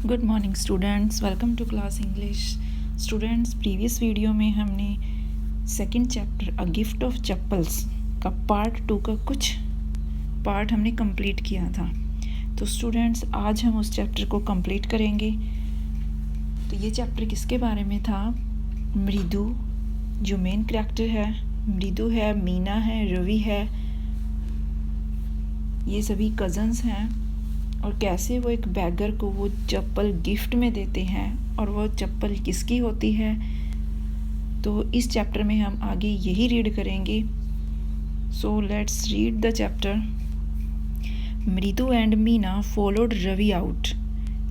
Good morning students, welcome to class English. Students, previous video में हमने second chapter a gift of chappals का part 2 का कुछ part हमने कंप्लीट किया था। तो स्टूडेंट्स, आज हम उस चैप्टर को कंप्लीट करेंगे। तो ये चैप्टर किसके बारे में था? मृदु जो मेन कैरेक्टर है, मृदु है, मीना है, रवि है, ये सभी कज़न्स हैं, और कैसे वो एक बैगर को वो चप्पल गिफ्ट में देते हैं और वो चप्पल किसकी होती है। तो इस चैप्टर में हम आगे यही रीड करेंगे। So let's read the chapter. Mridu and Meena followed Ravi out.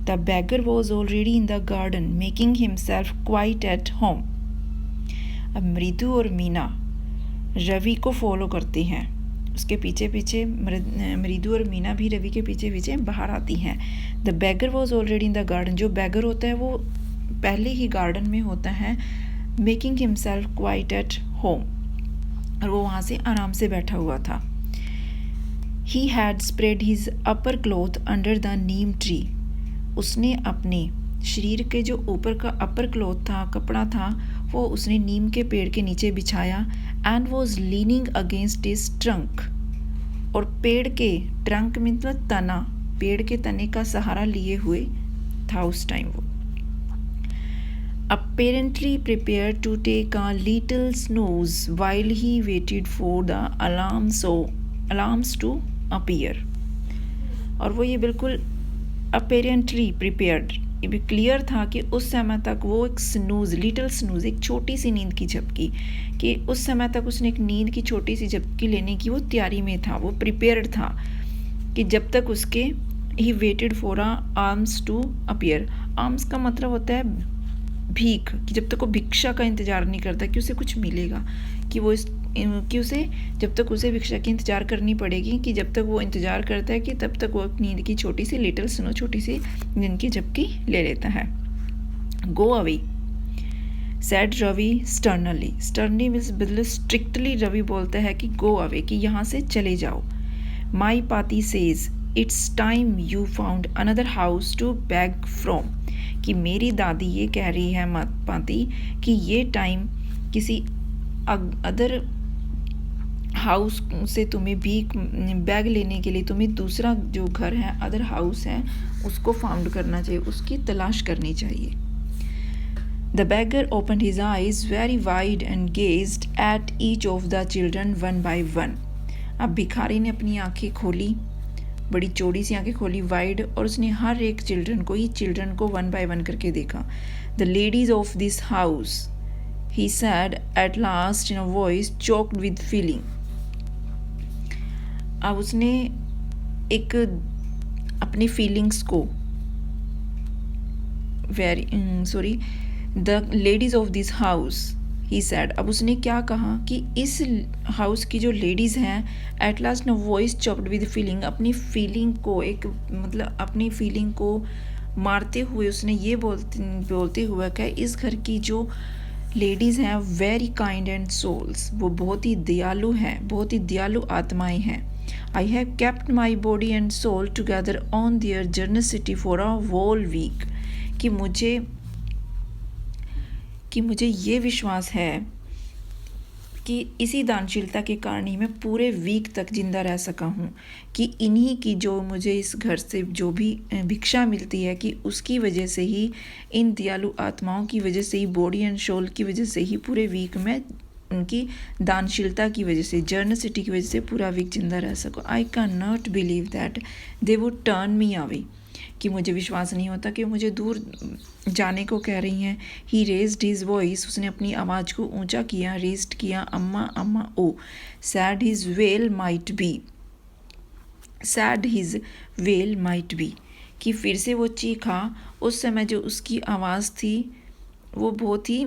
The beggar was already in the garden making himself quite at home. अब मृदु और मीना रवि को फॉलो करते हैं, उसके पीछे पीछे मृदु और मीना भी रवि के पीछे पीछे बाहर आती हैं। The beggar was already in the garden, जो बैगर होता है वो पहले ही गार्डन में होता है। Making himself quite at home, और वो वहाँ से आराम से बैठा हुआ था। He had spread his upper cloth under the neem tree. उसने अपने शरीर के जो ऊपर का अपर क्लॉथ था, कपड़ा था, वो उसने नीम के पेड़ के नीचे बिछाया। And was leaning against his trunk, और पेड़ के ट्रंक मतलब तना, पेड़ के तने का सहारा लिए हुए था उस टाइम वो। Apparently prepared to take a little snooze while he waited for the alarms to appear। और वो ये बिल्कुल apparently prepared, ये भी क्लियर था कि उस समय तक वो एक स्नूज, लिटिल स्नूज, एक छोटी सी नींद की झपकी, कि उस समय तक उसने एक नींद की छोटी सी झपकी लेने की वो तैयारी में था, वो प्रिपेयर्ड था कि जब तक उसके ही waited for alms to appear. Alms का मतलब होता है भीख, कि जब तक वो भिक्षा का इंतज़ार नहीं करता कि उसे कुछ मिलेगा, कि उसे जब तक उसे भिक्षा की इंतज़ार करनी पड़ेगी, कि जब तक वो इंतज़ार करता है कि तब तक वो नींद की छोटी सी लिटिल स्नो, छोटी सी नींद की झपकी ले लेता है। Go away said Ravi sternly. Sternly means बिल्कुल स्ट्रिक्टली रवि बोलता है कि गो अवे, कि यहाँ से चले जाओ। My Paati says it's time you found another house to beg from, कि मेरी दादी ये कह रही है पाती कि ये टाइम किसी अदर हाउस से तुम्हें भीख बैग लेने के लिए तुम्हें दूसरा जो घर है, अदर हाउस है, उसको फाउंड करना चाहिए, उसकी तलाश करनी चाहिए। The bagger opened his eyes very wide and gazed at each of the children one by one. अब भिखारी ने अपनी आंखें खोली, बड़ी चौड़ी सी आंखें खोली, वाइड, और उसने हर एक चिल्ड्रन को वन बाय वन करके देखा। The ladies of this house, he sad at last in a voice choked with feeling. अब उसने एक अपनी फीलिंग्स को the ladies of this house, he sad, अब उसने क्या कहा कि इस हाउस की जो लेडीज़ हैं, at last no voice choked with feeling, अपनी फीलिंग को एक मतलब अपनी फीलिंग को मारते हुए उसने ये बोलते हुए कि इस घर की जो लेडीज़ हैं वेरी काइंड एंड सोल्स, वो बहुत ही दयालु हैं, बहुत ही दयालु आत्माएं हैं। I have kept my body and soul together on their generosity for a whole week, कि मुझे ये विश्वास है कि इसी दानशीलता के कारण ही मैं पूरे वीक तक जिंदा रह सका हूँ, कि इन्हीं की जो मुझे इस घर से जो भी भिक्षा मिलती है, कि उसकी वजह से ही, इन दयालु आत्माओं की वजह से ही, बॉडी एंड सोल की वजह से ही पूरे वीक में उनकी दानशीलता की वजह से, जर्नसिटी की वजह से पूरा वीक जिंदा रह सकूँ। I can not believe that they would turn me away, कि मुझे विश्वास नहीं होता कि मुझे दूर जाने को कह रही हैं। ही रेज्ड हिज वॉइस, उसने अपनी आवाज़ को ऊंचा किया, रेज्ड किया, अम्मा अम्मा ओ। Said his well might be, said his well might be, कि फिर से वो चीखा। उस समय जो उसकी आवाज़ थी वो बहुत ही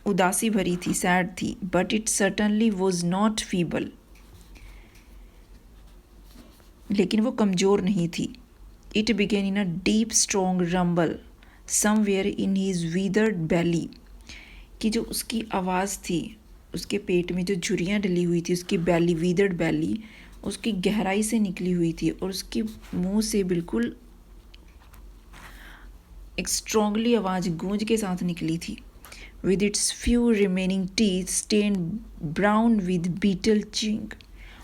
उदासी भरी थी, सैड थी, but it certainly was not feeble, लेकिन वो कमज़ोर नहीं थी। It began in a deep strong rumble somewhere in his withered belly, कि जो उसकी आवाज़ थी, उसके पेट में जो झुर्रियाँ डली हुई थी, उसकी बैली, withered belly, उसकी गहराई से निकली हुई थी, और उसके मुंह से बिल्कुल एक स्ट्रांगली आवाज़ गूंज के साथ निकली थी। With its few remaining teeth stain brown with betel chewing,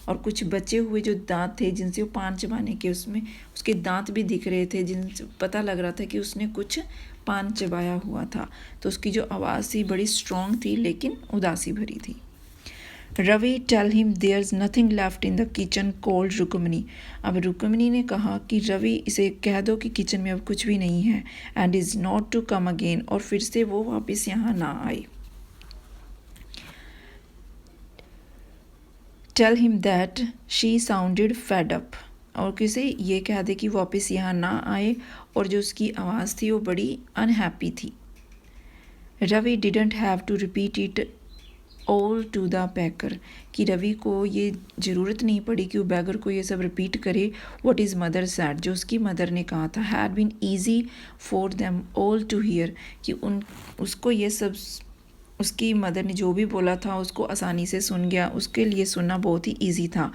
और कुछ बचे हुए जो दांत थे जिनसे वो पान चबाने के, उसमें उसके दांत भी दिख रहे थे जिनसे पता लग रहा था कि उसने कुछ पान चबाया हुआ था। तो उसकी जो आवाज़ थी बड़ी स्ट्रॉन्ग थी लेकिन उदासी भरी थी। Ravi tell him there is nothing left in the kitchen called Rukmini. अब रुक्मिणी ने कहा कि रवि इसे कह दो कि किचन में अब कुछ भी नहीं है, and is not to come again, और फिर से वो वापस यहाँ ना आए। Tell him that she sounded fed up, और किसे ये कह दे कि वापस यहाँ ना आए, और जो उसकी आवाज़ थी वो बड़ी अनहैप्पी थी। Ravi didn't have to repeat it all to the beggar, कि रवि को ये ज़रूरत नहीं पड़ी कि वो बैगर को ये सब रिपीट करे। व्हाट इज़ मदर सैड, जो उसकी मदर ने कहा था, had been easy for them all to hear, कि उसको ये सब, उसकी मदर ने जो भी बोला था उसको आसानी से सुन गया, उसके लिए सुनना बहुत ही ईजी था।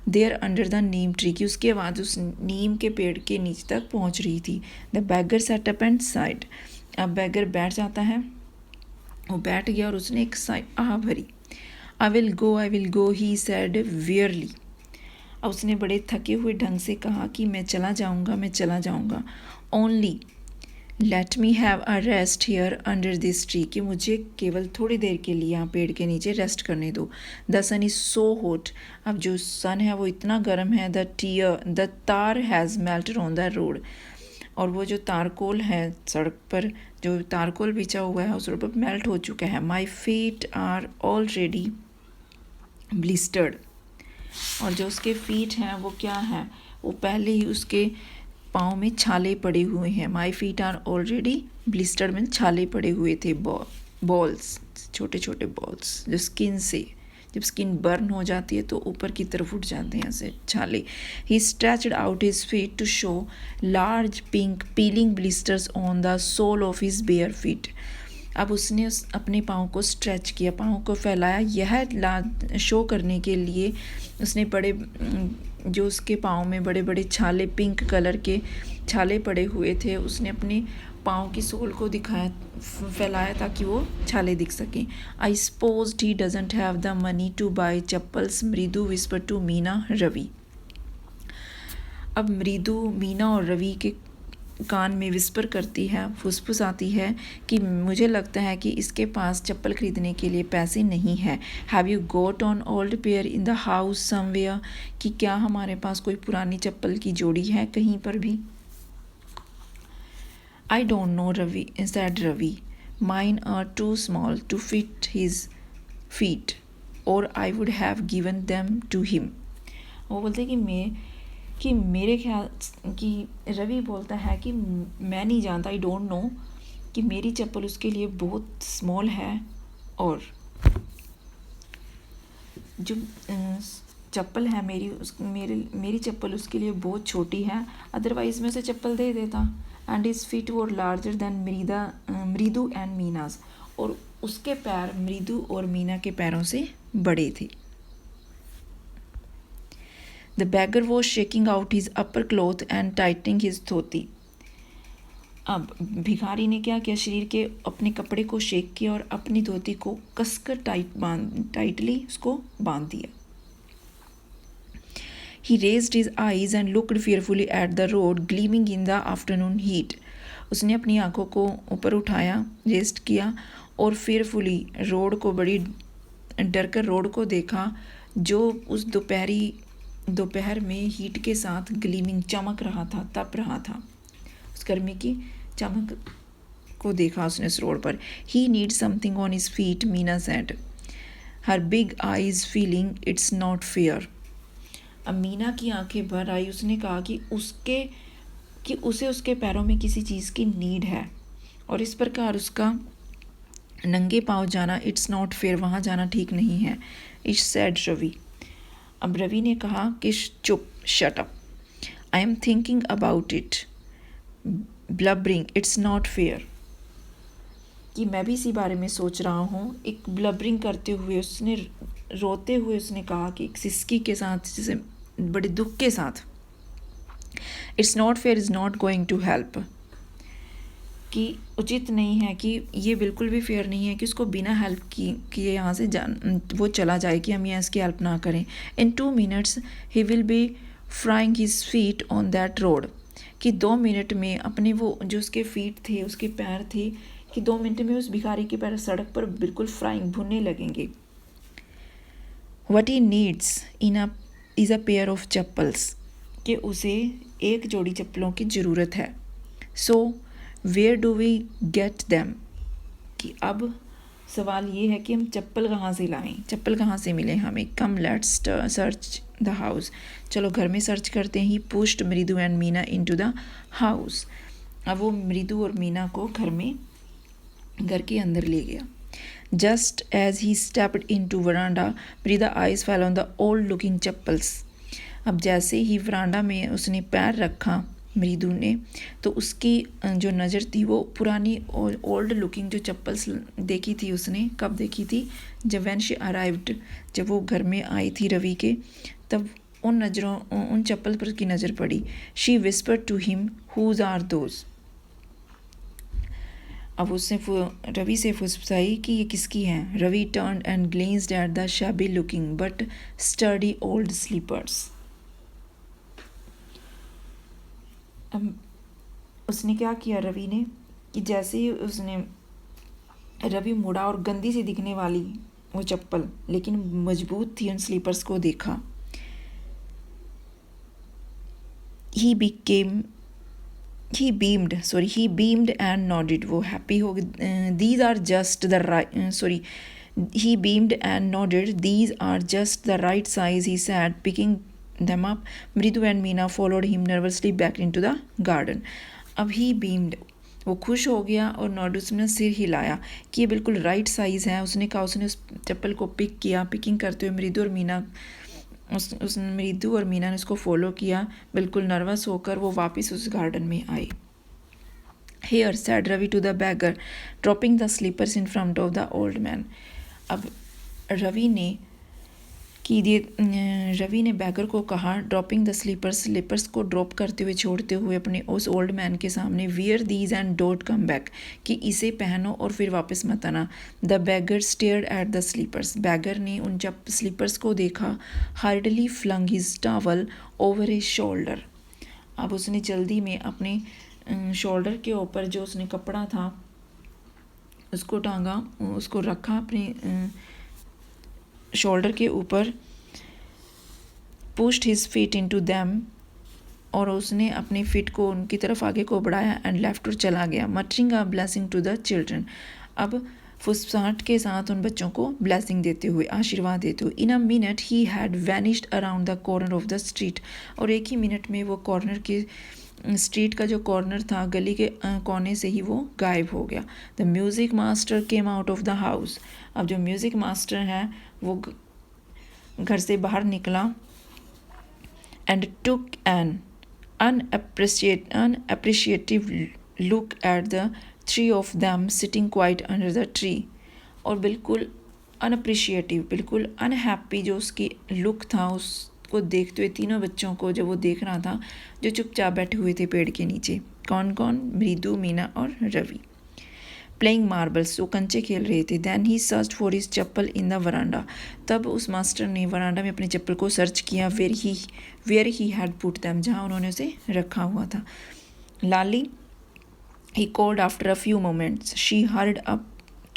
There under the neem tree, की उसकी आवाज़ उस नीम के पेड़ के नीचे तक पहुंच रही थी। The bagger set up and side, अब बैगर बैठ जाता है, वो बैठ गया और उसने एक आह भरी। I will go he sad verily, और उसने बड़े थके हुए ढंग से कहा कि मैं चला जाऊँगा। Only let me have a rest here under this tree, कि मुझे केवल थोड़ी देर के लिए यहाँ पेड़ के नीचे रेस्ट करने दो। The sun is so hot, अब जो सन है वो इतना गर्म है। द तार has melted on the road, और वो जो तारकोल है सड़क पर, जो तारकोल बिछा हुआ है उस रोड पर मेल्ट हो चुका है। My feet are already blistered, और जो उसके फीट हैं वो क्या है, वो पहले ही उसके पाँव में छाले पड़े हुए हैं। My feet are already blistered में छाले पड़े हुए थे, बॉल्स, छोटे छोटे बॉल्स, जो स्किन से, जब स्किन बर्न हो जाती है तो ऊपर की तरफ उठ जाते हैं ऐसे छाले। He stretched out his feet to show large pink peeling blisters on the sole of his bare feet, अब उसने अपने पाँव को स्ट्रेच किया, पाँव को फैलाया, यह शो करने के लिए उसने बड़े, जो उसके पाँव में बड़े बड़े छाले, पिंक कलर के छाले पड़े हुए थे, उसने अपने पाँव की सोल को दिखाया, फैलाया ताकि वो छाले दिख सकें। I suppose he doesn't have the money to buy chappals, Mridu whisper to Meena Ravi. अब मृदु मीना और रवि के कान में विस्पर करती है, फुसफुसाती है कि मुझे लगता है कि इसके पास चप्पल खरीदने के लिए पैसे नहीं है। Have you got on old pair in the house somewhere, कि क्या हमारे पास कोई पुरानी चप्पल की जोड़ी है कहीं पर भी। I don't know Ravi, said Ravi, mine are too small to fit his feet और I would have given them to him. वो बोलते कि मेरे ख्याल कि रवि बोलता है कि मैं नहीं जानता, आई डोंट नो, कि मेरी चप्पल उसके लिए बहुत स्मॉल है, और जो चप्पल है मेरी चप्पल उसके लिए बहुत छोटी है, अदरवाइज़ मैं उसे चप्पल दे देता। And his feet were larger than मृदु एंड मीनाज, और उसके पैर मृदु और मीना के पैरों से बड़े थे। The beggar was shaking out his upper cloth and tightening his धोती। अब भिखारी ने क्या किया, शरीर के अपने कपड़े को शेक किया और अपनी धोती को कसकर टाइटली उसको बांध दिया। He raised his eyes and looked fearfully at the road gleaming in the afternoon heat। उसने अपनी आंखों को ऊपर उठाया, रेस्ट किया, और fearfully रोड को, बड़ी डर कर रोड को देखा, जो उस दोपहर में हीट के साथ ग्लीमिंग, चमक रहा था, तप रहा था, उस गर्मी की चमक को देखा उसने उस रोड पर। He need something on his feet, Meena said, her big eyes feeling it's not fair. अब मीना की आंखें भर आई, उसने कहा कि उसे उसके पैरों में किसी चीज़ की नीड है, और इस प्रकार उसका नंगे पाँव जाना, इट्स नॉट फेयर, वहाँ जाना ठीक नहीं है। It's sad Ravi. अब रवि ने कहा कि चुप, shut up, I am thinking about it, blubbering it's not fair, कि मैं भी इसी बारे में सोच रहा हूँ। एक ब्लबरिंग करते हुए, उसने रोते हुए उसने कहा कि एक सिसकी के साथ, जैसे बड़े दुख के साथ, it's not fair is not going to help, कि उचित नहीं है, कि ये बिल्कुल भी फेयर नहीं है कि उसको बिना हेल्प किए यहाँ से वो चला जाए, कि हम यहाँ इसकी हेल्प ना करें। इन 2 minutes he will be frying his feet on that road, कि 2 मिनट में अपने वो जो उसके फीट थे, उसके पैर थे, कि 2 मिनट में उस भिखारी के पैर सड़क पर बिल्कुल फ्राइंग भुनने लगेंगे। What he needs is a pair of chappals, कि उसे एक जोड़ी चप्पलों की ज़रूरत है। So where do we get them, कि अब सवाल ये है कि हम चप्पल कहाँ से लाएं, चप्पल कहाँ से मिले हमें। Come let's search the house, चलो घर में सर्च करते हैं। ही पुश्ड मृदु and Meena into the house, अब वो मृदु और मीना को घर के अंदर ले गया। Just as he stepped into veranda Mridu's eyes fell on the old looking chappals, अब जैसे ही वरांडा में उसने पैर रखा मृदु ने, तो उसकी जो नज़र थी वो पुरानी ओल्ड लुकिंग जो चप्पल्स देखी थी उसने। कब देखी थी? जब व्हेन शी अराइव्ड, जब वो घर में आई थी रवि के, तब उन चप्पल पर की नज़र पड़ी। She whispered to him whose are those, अब उसने रवि से फुसफुसाई कि ये किसकी हैं। Ravi turned and glanced at the shabby looking but sturdy old slippers, अब उसने क्या किया रवि ने, कि जैसे ही रवि मुड़ा और गंदी सी दिखने वाली वो चप्पल लेकिन मजबूत थी उन स्लीपर्स को देखा। he beamed and nodded, वो हैप्पी हो गए। these are just the right he beamed and nodded, these are just the right size, he said, picking them up. Mridu and Meena followed him nervously back into the garden. अब he beamed, वो खुश हो गया और Nord, उसने सिर हिलाया कि ये बिल्कुल राइट साइज़ है। उसने कहा, उसने उस चप्पल को पिक किया। पिकिंग करते हुए मृदु और मीना ने उसको फॉलो किया। बिल्कुल नर्वस होकर वो वापस उस गार्डन में आई। Here said Ravi to the beggar, dropping the slippers in front of the old man. अब रवि ने बैगर को कहा, ड्रॉपिंग द स्लीपर्स को ड्रॉप करते हुए, छोड़ते हुए अपने उस ओल्ड मैन के सामने, wear these and don't come back, कि इसे पहनो और फिर वापस मत आना। The beggar stared at the slippers, beggar ने उन स्लीपर्स को देखा। Hardly flung his towel over his shoulder, अब उसने जल्दी में अपने शोल्डर के ऊपर जो उसने कपड़ा था उसको टांगा, उसको रखा अपने शोल्डर के ऊपर। Pushed his feet into them, और उसने अपने फीट को उनकी तरफ आगे को बढ़ाया। एंड लेफ्ट और चला गया। Muttering a blessing to the children, अब फुसफुसाहट के साथ उन बच्चों को ब्लेसिंग देते हुए, आशीर्वाद देते हुए। In a minute he had vanished around the corner of the street, और एक ही मिनट में वो कॉर्नर के स्ट्रीट का जो कॉर्नर था, गली के कोने से ही वो गायब हो गया। The music master came out of the house, अब जो म्यूज़िक मास्टर है वो घर से बाहर निकला। And took an unappreciative look at the three of them sitting quite under the tree, और बिल्कुल अनअप्रिशिएटिव, बिल्कुल अनहैप्पी जो उसकी लुक था, उसको देखते हुए तीनों बच्चों को जब वो देख रहा था जो चुपचाप बैठे हुए थे पेड़ के नीचे। कौन कौन? मृदु, मीना और रवि। प्लेइंग मार्बल्स, वो कंचे खेल रहे थे। Then he search for his chappal in the verandah, तब उस मास्टर ने वरांडा में अपनी चप्पल को सर्च किया। Where he had put them, जहाँ उन्होंने उसे रखा हुआ था। लाली, he called after a few moments. She hurried up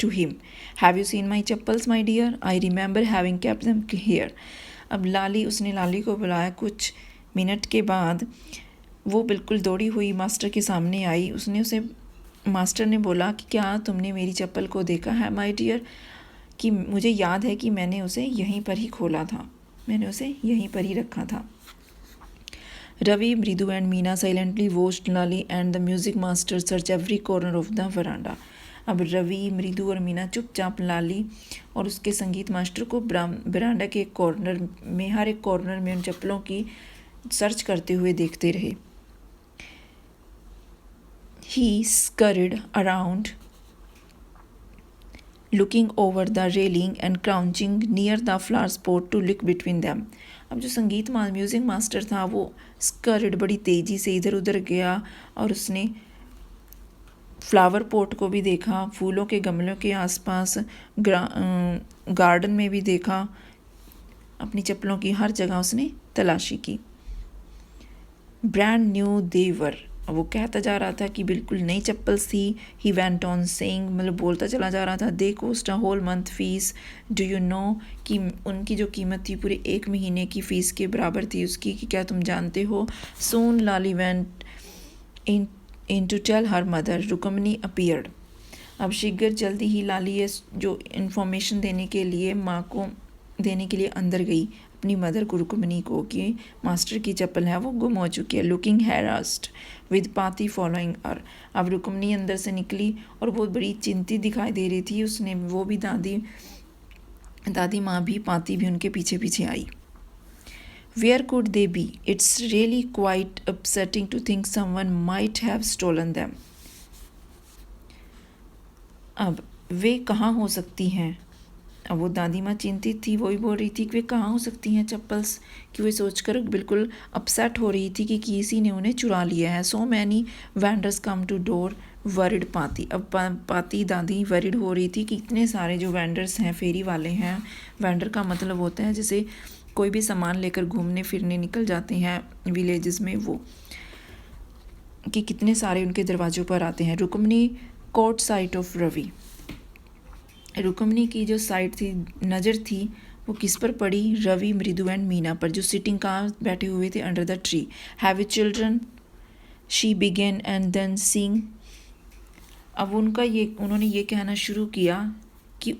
to him. Have you seen my chappals, my dear? I remember having kept them here. अब उसने लाली को बुलाया। कुछ मिनट के बाद वो बिल्कुल दौड़ी हुई मास्टर के सामने आई। मास्टर ने बोला कि क्या तुमने मेरी चप्पल को देखा है माय डियर? कि मुझे याद है कि मैंने उसे यहीं पर ही खोला था, मैंने उसे यहीं पर ही रखा था। रवि, मृदु and Meena silently watched Lali and the music master search every corner of the वरांडा। अब रवि, मृदु और मीना चुपचाप लाली और उसके संगीत मास्टर को वरांडा के कॉर्नर में, हर एक कॉर्नर में उन चप्पलों की सर्च करते हुए देखते रहे। He scurried around, looking over the railing and crouching near the flower pot to look between them. अब जो म्यूज़िक मास्टर था वो स्कर्ड, बड़ी तेज़ी से इधर उधर गया और उसने फ्लावर पॉट को भी देखा, फूलों के गमलों के आसपास, गार्डन में भी देखा, अपनी चप्पलों की हर जगह उसने तलाशी की। ब्रांड न्यू देवर, वो कहता जा रहा था कि बिल्कुल नई चप्पल्स थी। ही वेंट ऑन सेइंग, मतलब बोलता चला जा रहा था, they cost a whole month fees, do you know, कि उनकी जो कीमत थी पूरे 1 महीने की फ़ीस के बराबर थी उसकी, कि क्या तुम जानते हो। Soon Lali went in to tell her mother, Rukmini appeared. अब शीघ्र जल्दी ही लाली जो इन्फॉर्मेशन देने के लिए माँ को देने के लिए अंदर गई, अपनी मदर को, रुकमनी को, कि मास्टर की चप्पल है वो गुम हो चुकी है। लुकिंग हैरास्ड विद पाती फॉलोइंग हर, अब रुकमनी अंदर से निकली और बहुत बड़ी चिंतित दिखाई दे रही थी। उसने वो भी दादी माँ भी, पाती भी उनके पीछे पीछे आई। Where could they be, it's really quite upsetting to think someone might have stolen them. अब वे कहाँ हो सकती हैं। अब वो दादी माँ चिंतित थी, वही बोल रही थी कि वे कहाँ हो सकती हैं चप्पल्स, कि वे सोचकर बिल्कुल अपसेट हो रही थी कि किसी ने उन्हें चुरा लिया है। So many vendors come to door worried Paati, अब पाती दादी वरिड हो रही थी कि इतने सारे जो वेंडर्स हैं, फेरी वाले हैं। वेंडर का मतलब होता है जैसे कोई भी सामान लेकर घूमने फिरने निकल जाते हैं विलेजेस में, वो कि कितने सारे उनके दरवाज़ों पर आते हैं। Rukmini caught sight of Ravi, Rukmini की जो साइड थी, नज़र थी, वो किस पर पड़ी, रवि, मृदु एंड मीना पर, जो सिटिंग कहाँ बैठे हुए थे, under the tree. Have a children, she began and then sing. अब उन्होंने ये कहना शुरू किया कि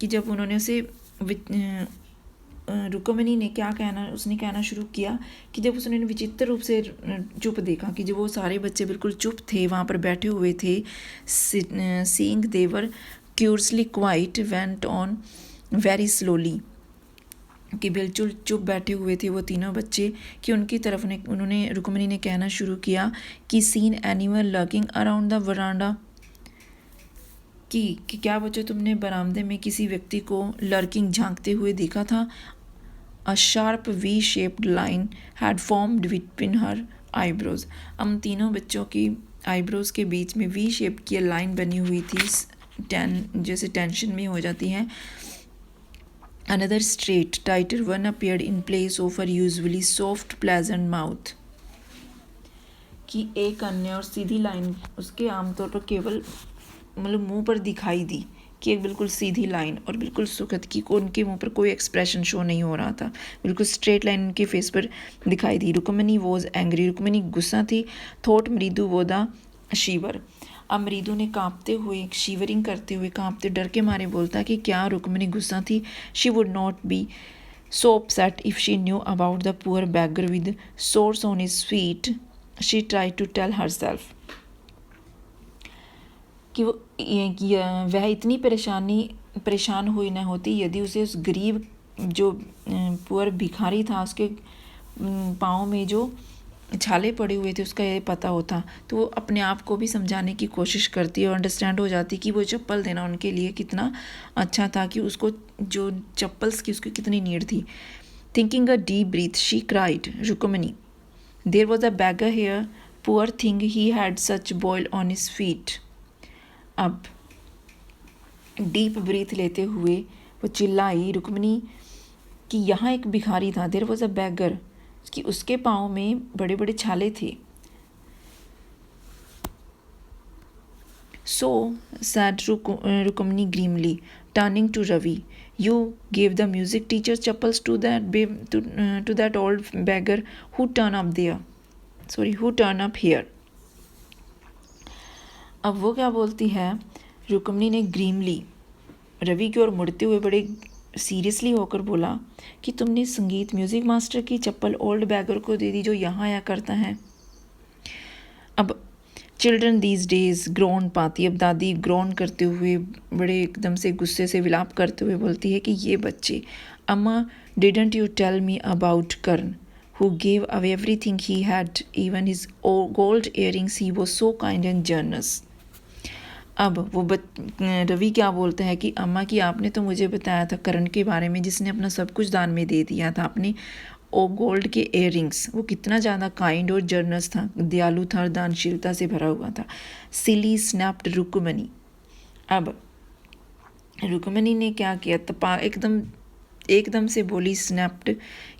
जब उन्होंने उसे रुकमनी ने उसने कहना शुरू किया कि जब उसने विचित्र रूप से चुप देखा, कि जब वो सारे बच्चे बिल्कुल चुप थे, वहाँ पर बैठे हुए थे, seeing their curiously quite went on very slowly, कि बिल्कुल चुप बैठे हुए थे वो तीनों बच्चे, कि उनकी तरफ उन्होंने रुकमनी ने कहना शुरू किया कि seen animal lurking around the verandah, कि क्या बच्चों तुमने बरामदे में किसी व्यक्ति को लर्किंग झांकते हुए देखा था। A sharp V shaped line had formed between her eyebrows, हम तीनों बच्चों की आईब्रोज के बीच में वी शेप की लाइन बनी हुई थी, जैसे टेंशन में हो जाती है। Another straight tighter one appeared in place of her usually soft pleasant mouth, कि एक अन्य और सीधी लाइन उसके आमतौर पर केवल मतलब मुंह पर दिखाई दी, कि एक बिल्कुल सीधी लाइन और बिल्कुल सुखद, की उनके मुंह पर कोई एक्सप्रेशन शो नहीं हो रहा था, बिल्कुल स्ट्रेट लाइन उनके फेस पर दिखाई दी। रुकमनी वॉज एंग्री, रुकमनी गुस्सा थी। थॉट मृदु वो द शीवर, अब मृदु ने कांपते हुए, शीवरिंग करते हुए, कांपते डर के मारे बोलता कि क्या रुकमनी गुस्सा थी। She would not be so upset if she knew about the poor beggar with sores on his feet, she try to tell herself, कि वह इतनी परेशान हुई न होती यदि उसे उस गरीब जो पुअर भिखारी था उसके पाँव में जो छाले पड़े हुए थे उसका ये पता होता, तो वो अपने आप को भी समझाने की कोशिश करती और अंडरस्टैंड हो जाती कि वो चप्पल देना उनके लिए कितना अच्छा था, कि उसको जो चप्पल्स की उसकी कितनी नीड थी। Thinking a deep breath she cried, Rukmini, there was a beggar here, poor thing he had such boils on his feet. अब डीप ब्रीथ लेते हुए वो चिल्लाई रुकमनी कि यहाँ एक भिखारी था, देयर वॉज अ बैगर, कि उसके पाँव में बड़े बड़े छाले थे। So said Rukmani grimly turning to Ravi, you gave the music teacher chappals to that old beggar who turn up here. अब वो क्या बोलती है, रुकमनी ने ग्रीमली रवि की ओर मुड़ते हुए बड़े सीरियसली होकर बोला कि तुमने संगीत म्यूज़िक मास्टर की चप्पल ओल्ड बैगर को दे दी जो यहाँ आया करता है। अब चिल्ड्रन दीज डेज ग्रोन पाती, अब दादी ग्रोन करते हुए बड़े एकदम से गुस्से से विलाप करते हुए बोलती है कि ये बच्चे, Amma didn't you tell me about Karna who gave away everything he had, even his gold earrings, he was so kind and generous। अब वो रवि क्या बोलता है कि अम्मा की आपने तो मुझे बताया था करण के बारे में, जिसने अपना सब कुछ दान में दे दिया था, अपने ओ गोल्ड के इयररिंग्स। वो कितना ज़्यादा काइंड और जनरस था, दयालु था और दानशीलता से भरा हुआ था। सिली स्नैप्ड रुक्मणी। अब रुक्मणी ने क्या किया, तपा एकदम से बोली स्नैप्ड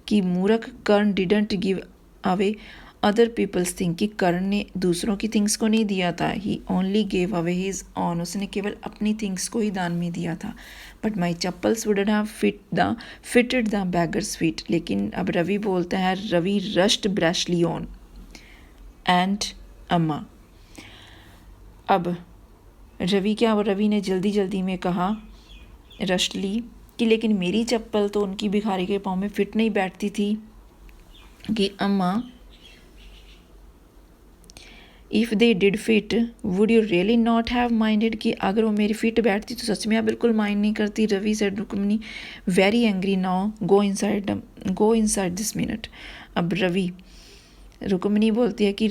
कि मूर्ख Karna didn't give away other people's thing, कि कर्ण ने दूसरों की थिंग्स को नहीं दिया था। He only gave away his own, उसने केवल अपनी थिंग्स को ही दान में दिया था। But my chappals wouldn't have fitted the beggars feet. लेकिन अब रवि बोलता है, रवि रश्ड ब्रैशली ऑन एंड अम्मा। अब रवि ने जल्दी में कहा रश्डली कि लेकिन मेरी चप्पल तो उनकी भिखारी के पाँव में फिट नहीं बैठती थी। कि अम्मा, if they did fit would you really not have minded, कि अगर वो मेरी फिट बैठती तो सच में आप बिल्कुल माइंड नहीं करती। Ravi said Rukmini very angry now, go inside this minute. अब रुक्मणी बोलती है कि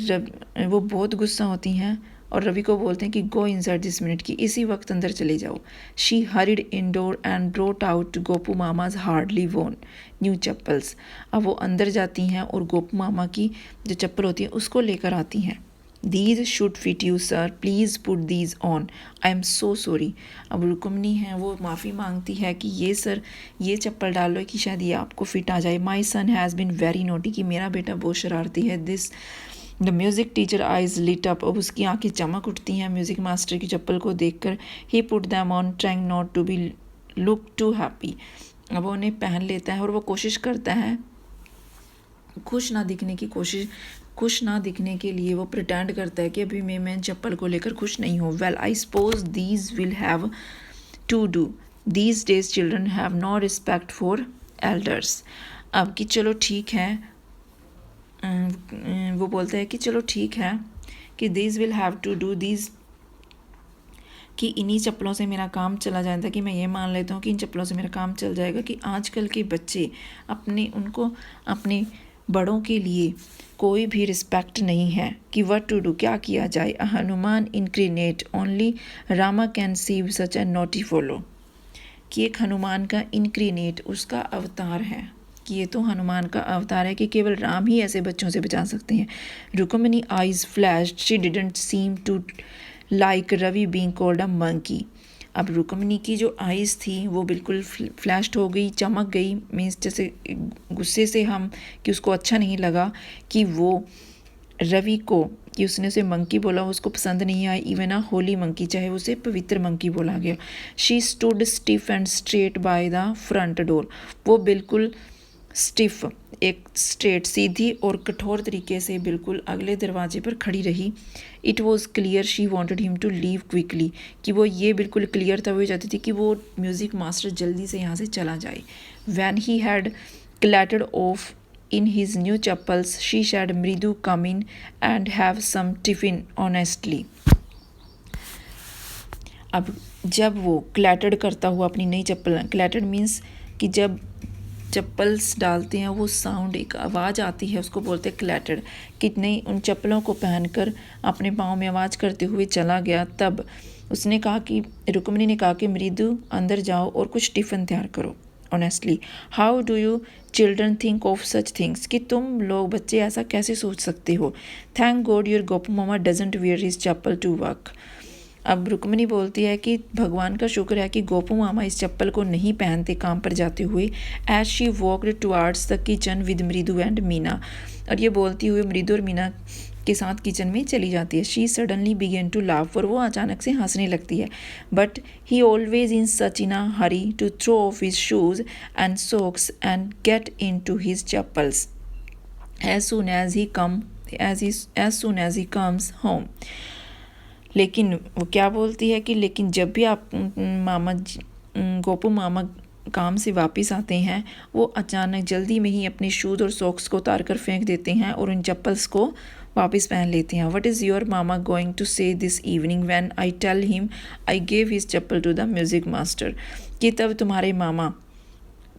वो बहुत गुस्सा होती हैं और रवि को बोलते हैं कि गो इनसाइड दिस मिनट, की इसी वक्त अंदर चले जाओ। She horrid indoor and brought out Gopu mama's hardly वोन न्यू चप्पल्स। अब वो अंदर जाती हैं और गोपू मामा की जो चप्पल होती है उसको लेकर आती हैं। These should fit you sir, please put these on, I am so sorry. अब रुक्मणी है वो माफ़ी मांगती है कि ये सर ये चप्पल डाल लो कि शायद ये आपको फिट आ जाए। My son has been very naughty, कि मेरा बेटा बहुत शरारती है। This the music teacher eyes lit up, अब उसकी आंखें चमक उठती हैं म्यूज़िक मास्टर की चप्पल को देखकर। He put them on trying not to be look too happy. अब वो उन्हें पहन लेता है और वो कोशिश करता है खुश ना दिखने के लिए वो प्रिटेंड करता है कि अभी मैं चप्पल को लेकर खुश नहीं हूँ। Well I suppose these will have to do, these days children have no respect for elders. अब कि चलो ठीक है, वो बोलता है कि चलो ठीक है कि these will have to do these, कि इन्हीं चप्पलों से मेरा काम चला जाता, कि मैं ये मान लेता हूँ कि इन चप्पलों से मेरा काम चल जाएगा। कि आजकल के बच्चे उनको अपने बड़ों के लिए कोई भी रिस्पेक्ट नहीं है। कि व्हाट टू डू, क्या किया जाए। Hanuman incarnate only Rama can save such a naughty fellow, कि एक हनुमान का इनक्रिनेट उसका अवतार है, कि ये तो हनुमान का अवतार है कि केवल राम ही ऐसे बच्चों से बचा सकते हैं। Rukmini eyes flashed, she didn't seem to like Ravi being called a monkey. अब रुक्मणी की जो आइज़ थी वो बिल्कुल फ्लैश्ड हो गई, चमक गई, मीन्स जैसे गुस्से से कि उसको अच्छा नहीं लगा कि वो रवि को, कि उसने उसे मंकी बोला, उसको पसंद नहीं आया। इवन अ होली मंकी, चाहे उसे पवित्र मंकी बोला गया। She stood stiff and straight by the front door, वो बिल्कुल स्टिफ, एक स्ट्रेट सीधी और कठोर तरीके से बिल्कुल अगले दरवाजे पर खड़ी रही। It was clear she wanted him to leave quickly, कि वो ये बिल्कुल क्लियर था, वो चाहती थी कि वो म्यूज़िक मास्टर जल्दी से यहाँ से चला जाए। When he had clattered off in his new chappals she said Mridu come in and have some tiffin honestly. अब जब वो क्लैटर्ड करता हुआ अपनी नई चप्पल, क्लैटर्ड मीन्स कि जब चप्पल्स डालते हैं वो साउंड, एक आवाज़ आती है, उसको बोलते हैं क्लैटर्ड। कि नहीं, उन चप्पलों को पहनकर अपने पाँव में आवाज़ करते हुए चला गया। तब उसने कहा कि रुक्मणी ने कहा कि मृदु अंदर जाओ और कुछ टिफ़िन तैयार करो। Honestly, how do you children think of such things, कि तुम लोग बच्चे ऐसा कैसे सोच सकते हो। Thank God your Gopu mama doesn't wear his chappal to work. अब रुक्मणी बोलती है कि भगवान का शुक्र है कि गोपू मामा इस चप्पल को नहीं पहनते काम पर जाते हुए। As she walked towards the kitchen with Mridu and Meena, और ये बोलती हुए मृदु और मीना के साथ किचन में चली जाती है। She suddenly began to laugh, और वो अचानक से हंसने लगती है। But he always in such in a hurry to throw off his shoes and socks and get into his chappals as soon as he comes home. लेकिन वो क्या बोलती है कि लेकिन जब भी आप गोपू मामा काम से वापस आते हैं, वो अचानक जल्दी में ही अपने शूज़ और सॉक्स को उतार कर फेंक देते हैं और उन चप्पल्स को वापस पहन लेते हैं। What is your mama going to say this evening when I tell him I gave his chappal to the music master, कि तब तुम्हारे मामा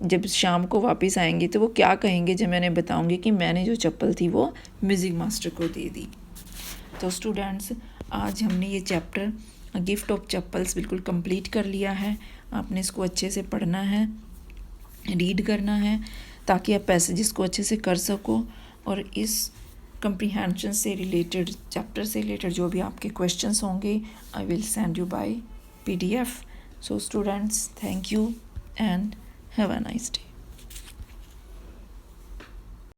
जब शाम को वापस आएंगे तो वो क्या कहेंगे जब मैंने बताऊंगी कि मैंने जो चप्पल थी वो म्यूज़िक मास्टर को दे दी। तो स्टूडेंट्स, आज हमने ये चैप्टर गिफ्ट ऑफ चप्पल्स बिल्कुल कंप्लीट कर लिया है। आपने इसको अच्छे से पढ़ना है, रीड करना है, ताकि आप पैसेजेस को अच्छे से कर सको और इस कंप्रीहेंशन से रिलेटेड, चैप्टर से रिलेटेड जो भी आपके क्वेश्चंस होंगे, I will send you by PDF. So students, thank you and have a nice day.